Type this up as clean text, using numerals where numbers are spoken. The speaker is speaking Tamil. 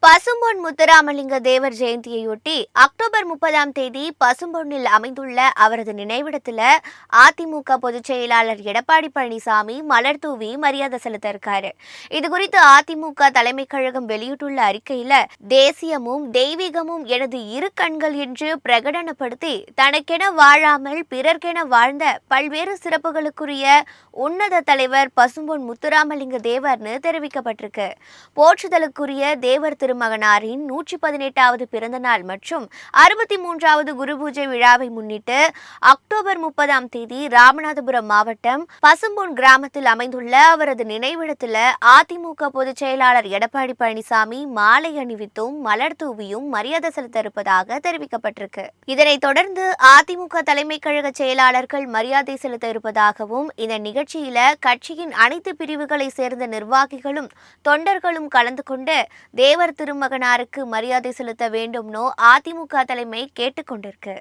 பசும்பொன் முத்துராமலிங்க தேவர் ஜெயந்தியையொட்டி அக்டோபர் 30ஆம் தேதி பசும்பொன்னில் அமைந்துள்ள அவரது நினைவிடத்தில் அதிமுக பொதுச் செயலாளர் எடப்பாடி பழனிசாமி மலர் தூவி மரியாதை செலுத்த இருக்காரு. இதுகுறித்து அதிமுக தலைமை கழகம் வெளியிட்டுள்ள அறிக்கையில, தேசியமும் தெய்வீகமும் எனது இரு கண்கள் என்று பிரகடனப்படுத்தி தனக்கென வாழாமல் பிறர்க்கென வாழ்ந்த பல்வேறு சிறப்புகளுக்குரிய உன்னத தலைவர் பசும்பொன் முத்துராமலிங்க தேவர்னு தெரிவிக்கப்பட்டிருக்கு. போற்றுதலுக்குரிய தேவர் திருமகனாரின் 118வது பிறந்த நாள் மற்றும் 63வது குரு பூஜை விழாவை முன்னிட்டு அக்டோபர் 30ஆம் தேதி ராமநாதபுரம் மாவட்டம் பசும்பொன் கிராமத்தில் அமைந்துள்ள அவரது நினைவிடத்தில் அதிமுக பொதுச் செயலாளர் எடப்பாடி பழனிசாமி மாலை அணிவித்தும் மலர் தூவியும் மரியாதை செலுத்த இருப்பதாக தெரிவிக்கப்பட்டிருக்கு. இதனைத் தொடர்ந்து அதிமுக தலைமை கழக செயலாளர்கள் மரியாதை செலுத்த இருப்பதாகவும், இந்த நிகழ்ச்சியில கட்சியின் அனைத்து பிரிவுகளை சேர்ந்த நிர்வாகிகளும் தொண்டர்களும் கலந்து கொண்டு தேவர் திருமகனாருக்கு மரியாதை செலுத்த வேண்டும்னு அதிமுக தலைமை கேட்டுக்கொண்டிருக்கு.